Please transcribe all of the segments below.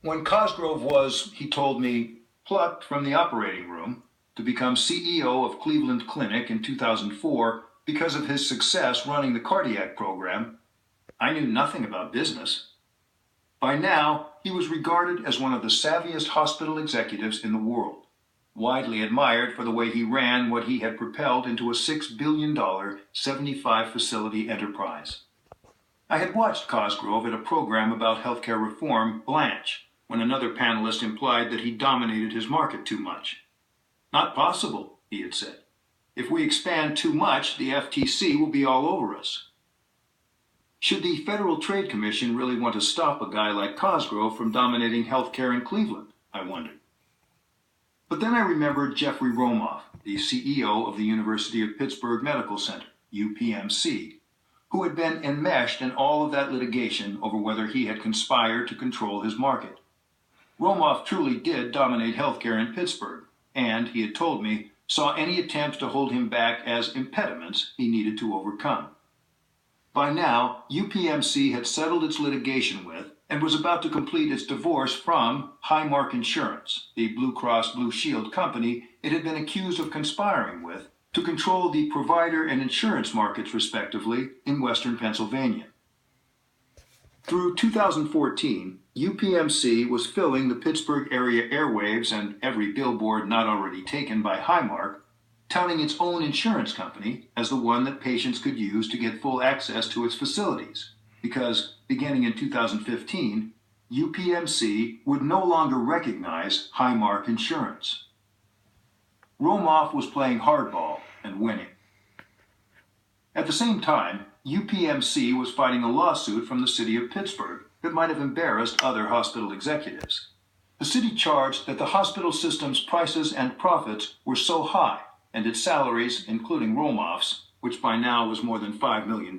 When Cosgrove was, he told me, plucked from the operating room to become CEO of Cleveland Clinic in 2004 because of his success running the cardiac program, I knew nothing about business. By now, he was regarded as one of the savviest hospital executives in the world, widely admired for the way he ran what he had propelled into a $6 billion, 75-facility enterprise. I had watched Cosgrove at a program about healthcare reform, Blanche, when another panelist implied that he dominated his market too much. Not possible, he had said. If we expand too much, the FTC will be all over us. Should the Federal Trade Commission really want to stop a guy like Cosgrove from dominating healthcare in Cleveland? I wondered. But then I remembered Jeffrey Romoff, the CEO of the University of Pittsburgh Medical Center, UPMC, who had been enmeshed in all of that litigation over whether he had conspired to control his market. Romoff truly did dominate healthcare in Pittsburgh, and, he had told me, saw any attempts to hold him back as impediments he needed to overcome. By now, UPMC had settled its litigation with and was about to complete its divorce from Highmark Insurance, the Blue Cross Blue Shield company it had been accused of conspiring with to control the provider and insurance markets, respectively, in western Pennsylvania. Through 2014, UPMC was filling the Pittsburgh area airwaves and every billboard not already taken by Highmark, touting its own insurance company as the one that patients could use to get full access to its facilities, because, beginning in 2015, UPMC would no longer recognize Highmark Insurance. Romoff was playing hardball and winning. At the same time, UPMC was fighting a lawsuit from the city of Pittsburgh that might have embarrassed other hospital executives. The city charged that the hospital system's prices and profits were so high, and its salaries, including Romoff's, which by now was more than $5 million,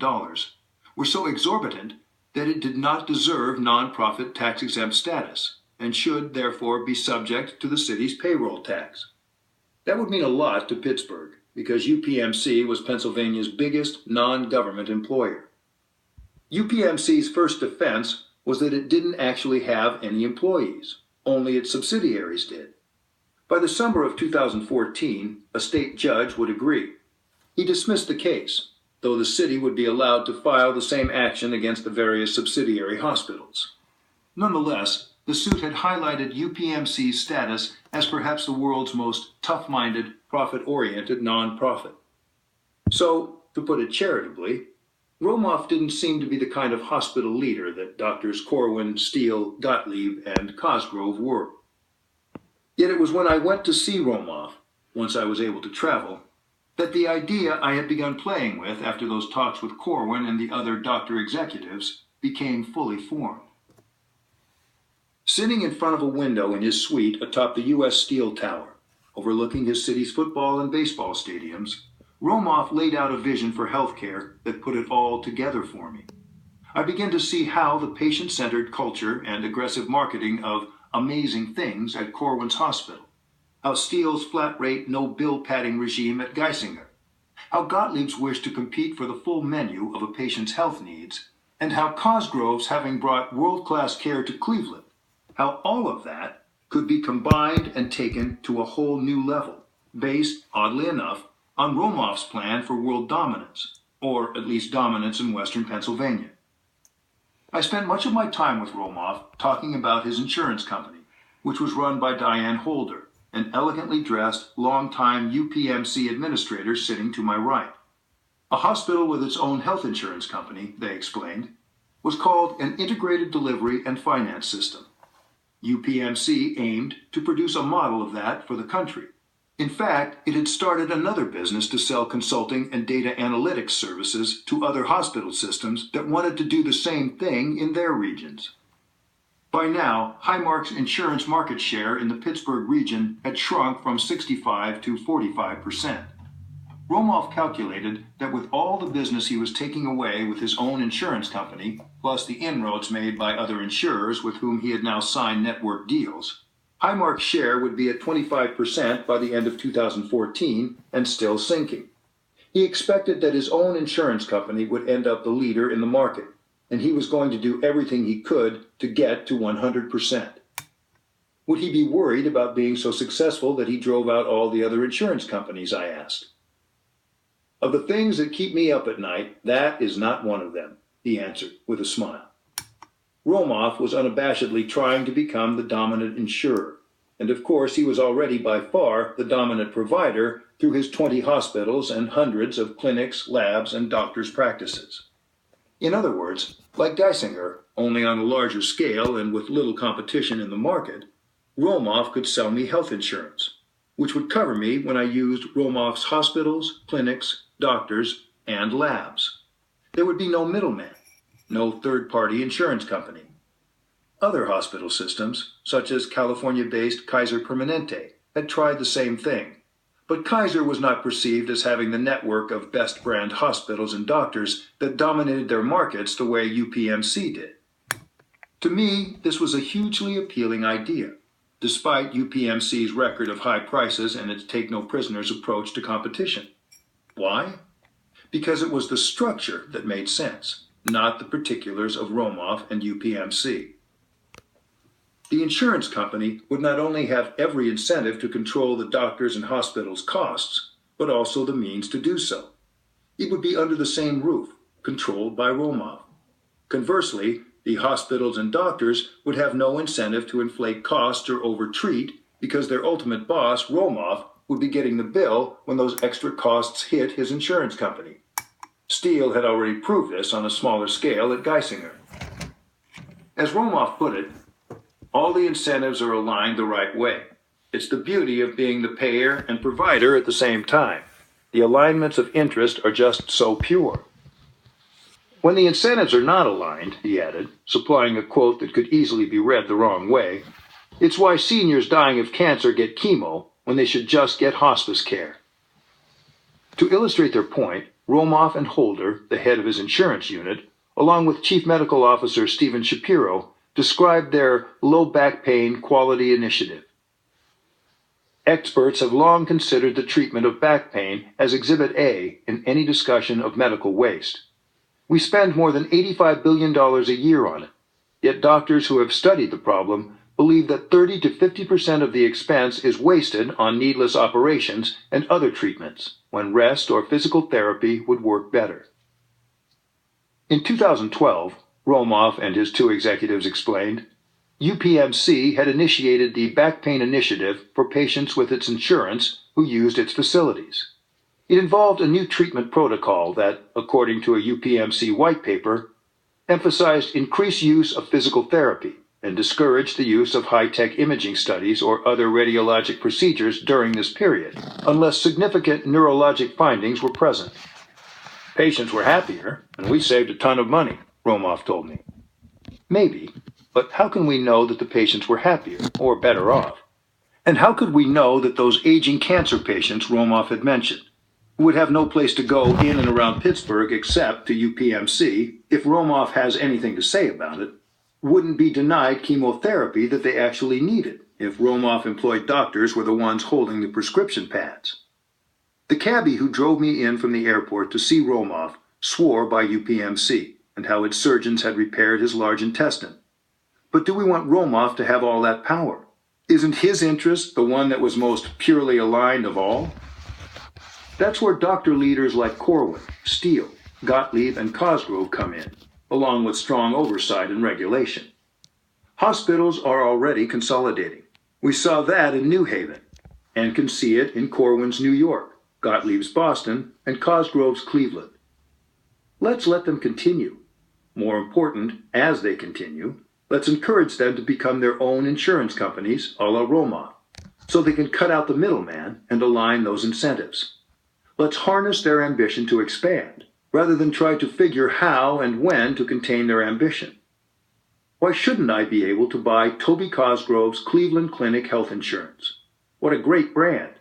were so exorbitant that it did not deserve nonprofit tax-exempt status, and should therefore be subject to the city's payroll tax. That would mean a lot to Pittsburgh, because UPMC was Pennsylvania's biggest non-government employer. UPMC's first defense was that it didn't actually have any employees, only its subsidiaries did. By the summer of 2014, a state judge would agree. He dismissed the case, though the city would be allowed to file the same action against the various subsidiary hospitals. Nonetheless, the suit had highlighted UPMC's status as perhaps the world's most tough-minded, profit-oriented nonprofit. So, to put it charitably, Romoff didn't seem to be the kind of hospital leader that Drs. Corwin, Steele, Gottlieb, and Cosgrove were. Yet it was when I went to see Romoff, once I was able to travel, that the idea I had begun playing with after those talks with Corwin and the other doctor executives became fully formed. Sitting in front of a window in his suite atop the U.S. Steel Tower, overlooking his city's football and baseball stadiums, Romoff laid out a vision for healthcare that put it all together for me. I began to see how the patient-centered culture and aggressive marketing of amazing things at Corwin's hospital, how Steele's flat-rate, no-bill padding regime at Geisinger, how Gottlieb's wish to compete for the full menu of a patient's health needs, and how Cosgrove's having brought world-class care to Cleveland, how all of that could be combined and taken to a whole new level, based, oddly enough, on Romoff's plan for world dominance, or at least dominance in western Pennsylvania. I spent much of my time with Romoff talking about his insurance company, which was run by Diane Holder, an elegantly dressed, long-time UPMC administrator sitting to my right. A hospital with its own health insurance company, they explained, was called an Integrated Delivery and Finance System. UPMC aimed to produce a model of that for the country. In fact, it had started another business to sell consulting and data analytics services to other hospital systems that wanted to do the same thing in their regions. By now, Highmark's insurance market share in the Pittsburgh region had shrunk from 65 to 45%. Romoff calculated that with all the business he was taking away with his own insurance company, plus the inroads made by other insurers with whom he had now signed network deals, Highmark's share would be at 25% by the end of 2014 and still sinking. He expected that his own insurance company would end up the leader in the market, and he was going to do everything he could to get to 100%. Would he be worried about being so successful that he drove out all the other insurance companies, I asked. Of the things that keep me up at night, that is not one of them, he answered with a smile. Romoff was unabashedly trying to become the dominant insurer, and of course he was already by far the dominant provider through his 20 hospitals and hundreds of clinics, labs, and doctors' practices. In other words, like Geisinger, only on a larger scale and with little competition in the market, Romoff could sell me health insurance, which would cover me when I used Romoff's hospitals, clinics, doctors, and labs. There would be no middleman, no third-party insurance company. Other hospital systems, such as California-based Kaiser Permanente, had tried the same thing, but Kaiser was not perceived as having the network of best-brand hospitals and doctors that dominated their markets the way UPMC did. To me, this was a hugely appealing idea, despite UPMC's record of high prices and its take-no-prisoners approach to competition. Why? Because it was the structure that made sense, not the particulars of Romoff and UPMC. The insurance company would not only have every incentive to control the doctors' and hospitals' costs, but also the means to do so. It would be under the same roof, controlled by Romoff. Conversely, the hospitals and doctors would have no incentive to inflate costs or overtreat because their ultimate boss, Romoff, would be getting the bill when those extra costs hit his insurance company. Steele had already proved this on a smaller scale at Geisinger. As Romoff put it, all the incentives are aligned the right way. It's the beauty of being the payer and provider at the same time. The alignments of interest are just so pure. When the incentives are not aligned, he added, supplying a quote that could easily be read the wrong way, it's why seniors dying of cancer get chemo when they should just get hospice care. To illustrate their point, Romoff and Holder, the head of his insurance unit, along with Chief Medical Officer Steven Shapiro, described their low back pain quality initiative. Experts have long considered the treatment of back pain as Exhibit A in any discussion of medical waste. We spend more than $85 billion a year on it, yet doctors who have studied the problem believe that 30 to 50% of the expense is wasted on needless operations and other treatments, when rest or physical therapy would work better. In 2012, Romoff and his two executives explained, UPMC had initiated the Back Pain Initiative for patients with its insurance who used its facilities. It involved a new treatment protocol that, according to a UPMC white paper, emphasized increased use of physical therapy and discouraged the use of high-tech imaging studies or other radiologic procedures during this period, unless significant neurologic findings were present. Patients were happier, and we saved a ton of money, Romoff told me. Maybe, but how can we know that the patients were happier or better off? And how could we know that those aging cancer patients Romoff had mentioned, who would have no place to go in and around Pittsburgh except to UPMC, if Romoff has anything to say about it, wouldn't be denied chemotherapy that they actually needed if Romoff employed doctors were the ones holding the prescription pads? The cabbie who drove me in from the airport to see Romoff swore by UPMC and how its surgeons had repaired his large intestine. But do we want Romoff to have all that power? Isn't his interest the one that was most purely aligned of all? That's where doctor leaders like Corwin, Steele, Gottlieb, and Cosgrove come in, along with strong oversight and regulation. Hospitals are already consolidating. We saw that in New Haven, and can see it in Corwin's New York, Gottlieb's Boston, and Cosgrove's Cleveland. Let's let them continue. More important, as they continue, let's encourage them to become their own insurance companies, a la Romoff, so they can cut out the middleman and align those incentives. Let's harness their ambition to expand, rather than try to figure how and when to contain their ambition. Why shouldn't I be able to buy Toby Cosgrove's Cleveland Clinic health insurance? What a great brand.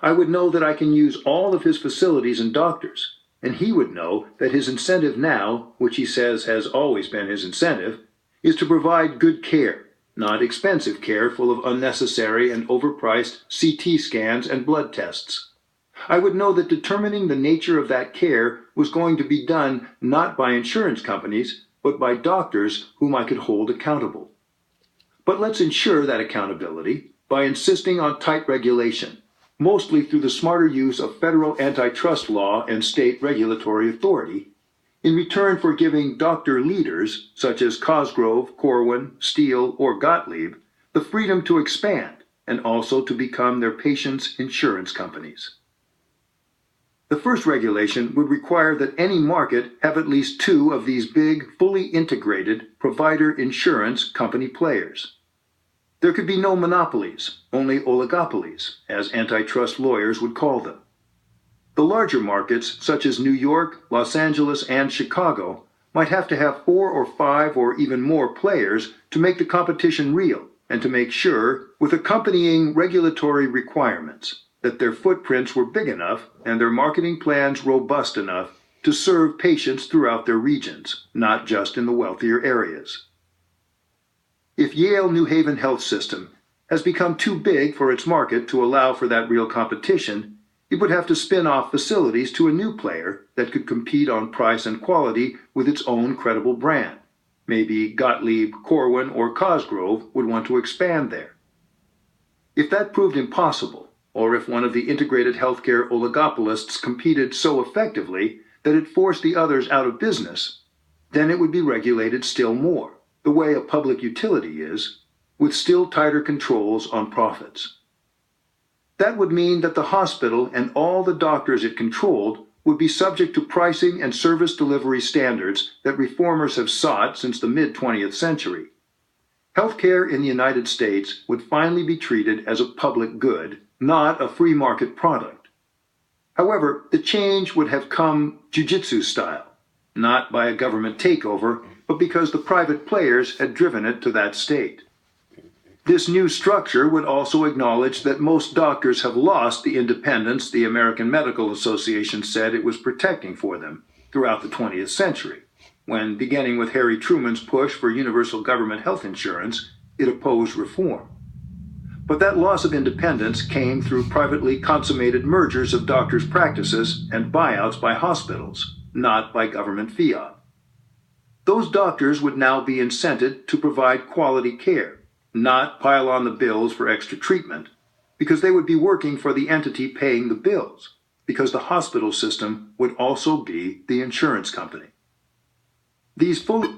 I would know that I can use all of his facilities and doctors, and he would know that his incentive now, which he says has always been his incentive, is to provide good care, not expensive care full of unnecessary and overpriced CT scans and blood tests. I would know that determining the nature of that care was going to be done not by insurance companies, but by doctors whom I could hold accountable. But let's ensure that accountability by insisting on tight regulation, mostly through the smarter use of federal antitrust law and state regulatory authority, in return for giving doctor leaders such as Cosgrove, Corwin, Steele, or Gottlieb the freedom to expand and also to become their patients' insurance companies. The first regulation would require that any market have at least two of these big, fully integrated provider insurance company players. There could be no monopolies, only oligopolies, as antitrust lawyers would call them. The larger markets, such as New York, Los Angeles, and Chicago, might have to have 4 or 5 or even more players to make the competition real and to make sure, with accompanying regulatory requirements, that their footprints were big enough and their marketing plans robust enough to serve patients throughout their regions, not just in the wealthier areas. If Yale New Haven Health System has become too big for its market to allow for that real competition, it would have to spin off facilities to a new player that could compete on price and quality with its own credible brand. Maybe Gottlieb, Corwin, or Cosgrove would want to expand there. If that proved impossible, or if one of the integrated healthcare oligopolists competed so effectively that it forced the others out of business, then it would be regulated still more, the way a public utility is, with still tighter controls on profits. That would mean that the hospital and all the doctors it controlled would be subject to pricing and service delivery standards that reformers have sought since the mid-20th century. Healthcare in the United States would finally be treated as a public good, not a free market product. However, the change would have come jiu-jitsu style, not by a government takeover, but because the private players had driven it to that state. This new structure would also acknowledge that most doctors have lost the independence the American Medical Association said it was protecting for them throughout the 20th century, when, beginning with Harry Truman's push for universal government health insurance, it opposed reform. But that loss of independence came through privately consummated mergers of doctors' practices and buyouts by hospitals, not by government fiat. Those doctors would now be incented to provide quality care, not pile on the bills for extra treatment, because they would be working for the entity paying the bills, because the hospital system would also be the insurance company. These fully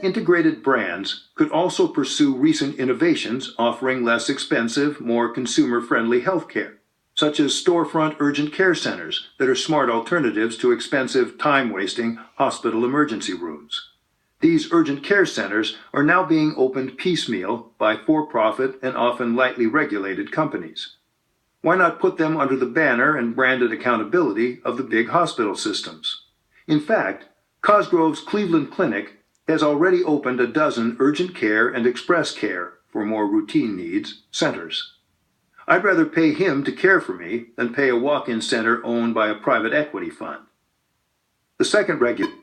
integrated brands could also pursue recent innovations offering less expensive, more consumer-friendly healthcare, such as storefront urgent care centers that are smart alternatives to expensive, time-wasting hospital emergency rooms. These urgent care centers are now being opened piecemeal by for-profit and often lightly regulated companies. Why not put them under the banner and branded accountability of the big hospital systems? In fact, Cosgrove's Cleveland Clinic has already opened a dozen urgent care and express care, for more routine needs, centers. I'd rather pay him to care for me than pay a walk-in center owned by a private equity fund. The second regulation